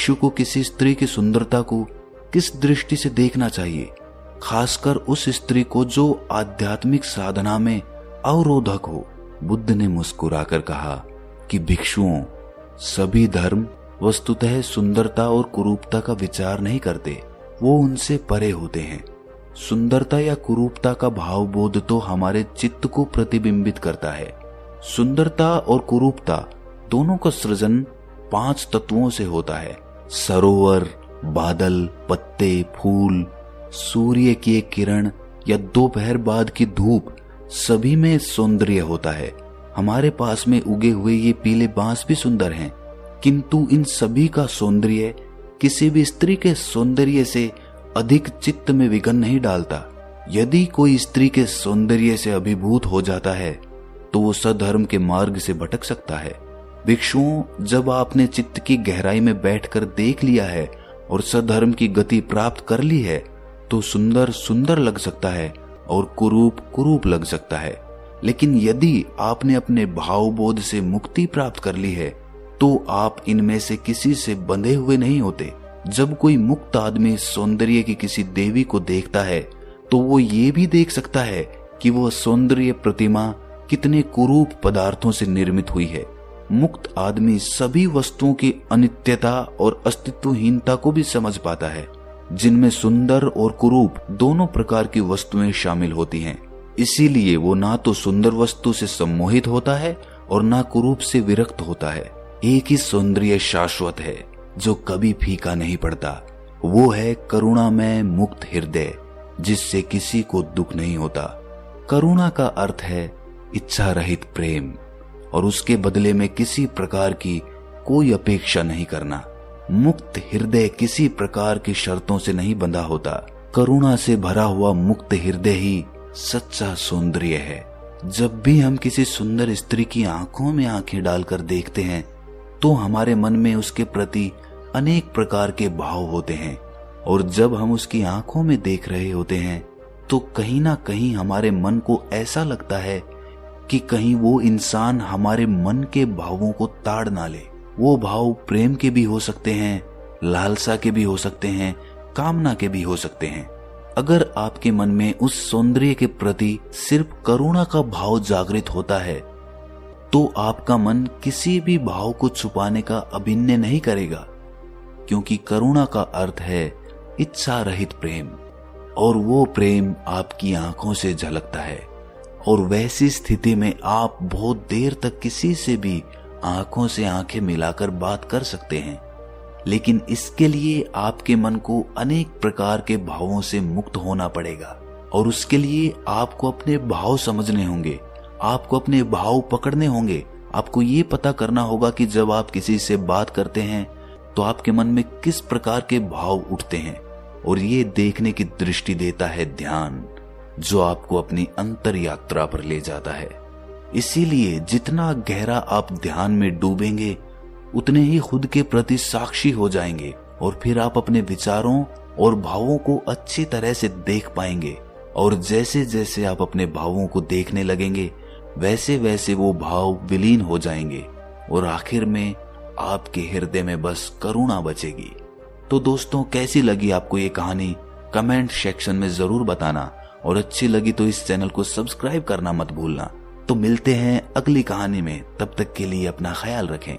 भिक्षु को किसी स्त्री की सुंदरता को किस दृष्टि से देखना चाहिए, खासकर उस स्त्री को जो आध्यात्मिक साधना में अवरोधक हो। बुद्ध ने मुस्कुराकर कहा कि भिक्षुओं, सभी धर्म वस्तुतः सुंदरता और कुरूपता का विचार नहीं करते, वो उनसे परे होते हैं। सुंदरता या कुरूपता का भावबोध तो हमारे चित्त को प्रतिबिंबित करता है। सुंदरता और कुरूपता दोनों का सृजन 5 तत्वों से होता है। सरोवर, बादल, पत्ते, फूल, सूर्य की एक किरण या दोपहर बाद की धूप, सभी में सौंदर्य होता है। हमारे पास में उगे हुए ये पीले बांस भी सुंदर हैं, किंतु इन सभी का सौंदर्य किसी भी स्त्री के सौंदर्य से अधिक चित्त में विघन नहीं डालता। यदि कोई स्त्री के सौंदर्य से अभिभूत हो जाता है तो वो सधर्म के मार्ग से भटक सकता है। भिक्षुओं, जब आपने चित्त की गहराई में बैठकर देख लिया है और सधर्म की गति प्राप्त कर ली है तो सुंदर सुंदर लग सकता है और कुरूप कुरूप लग सकता है। लेकिन यदि आपने अपने भावबोध से मुक्ति प्राप्त कर ली है तो आप इनमें से किसी से बंधे हुए नहीं होते। जब कोई मुक्त आदमी सौंदर्य की किसी देवी को देखता है तो वो ये भी देख सकता है कि वह सौंदर्य प्रतिमा कितने कुरूप पदार्थों से निर्मित हुई है। मुक्त आदमी सभी वस्तुओं की अनित्यता और अस्तित्वहीनता को भी समझ पाता है, जिनमें सुंदर और कुरूप दोनों प्रकार की वस्तुएं शामिल होती हैं। इसीलिए वो ना तो सुंदर वस्तु से सम्मोहित होता है और ना कुरूप से विरक्त होता है। एक ही सौंदर्य शाश्वत है जो कभी फीका नहीं पड़ता, वो है करुणामय मुक्त हृदय, जिससे किसी को दुख नहीं होता। करुणा का अर्थ है इच्छा रहित प्रेम और उसके बदले में किसी प्रकार की कोई अपेक्षा नहीं करना। मुक्त हृदय किसी प्रकार की शर्तों से नहीं बंधा होता। करुणा से भरा हुआ मुक्त हृदय ही सच्चा सौंदर्य है। जब भी हम किसी सुंदर स्त्री की आंखों में आंखें डालकर देखते हैं तो हमारे मन में उसके प्रति अनेक प्रकार के भाव होते हैं, और जब हम उसकी आंखों में देख रहे होते हैं तो कहीं ना कहीं हमारे मन को ऐसा लगता है कि कहीं वो इंसान हमारे मन के भावों को ताड़ ना ले। वो भाव प्रेम के भी हो सकते हैं, लालसा के भी हो सकते हैं, कामना के भी हो सकते हैं। अगर आपके मन में उस सौंदर्य के प्रति सिर्फ करुणा का भाव जागृत होता है तो आपका मन किसी भी भाव को छुपाने का अभिनय नहीं करेगा, क्योंकि करुणा का अर्थ है इच्छा रहित प्रेम, और वो प्रेम आपकी आंखों से झलकता है। और वैसी स्थिति में आप बहुत देर तक किसी से भी आंखों से आंखें मिलाकर बात कर सकते हैं। लेकिन इसके लिए आपके मन को अनेक प्रकार के भावों से मुक्त होना पड़ेगा, और उसके लिए आपको अपने भाव समझने होंगे, आपको अपने भाव पकड़ने होंगे। आपको ये पता करना होगा कि जब आप किसी से बात करते हैं तो आपके मन में किस प्रकार के भाव उठते हैं, और ये देखने की दृष्टि देता है ध्यान, जो आपको अपनी अंतर यात्रा पर ले जाता है। इसीलिए जितना गहरा आप ध्यान में डूबेंगे उतने ही खुद के प्रति साक्षी हो जाएंगे, और फिर आप अपने विचारों और भावों को अच्छी तरह से देख पाएंगे। और जैसे जैसे आप अपने भावों को देखने लगेंगे वैसे वैसे वो भाव विलीन हो जाएंगे, और आखिर में आपके हृदय में बस करुणा बचेगी। तो दोस्तों, कैसी लगी आपको ये कहानी कमेंट सेक्शन में जरूर बताना, और अच्छी लगी तो इस चैनल को सब्सक्राइब करना मत भूलना। तो मिलते हैं अगली कहानी में, तब तक के लिए अपना ख्याल रखें।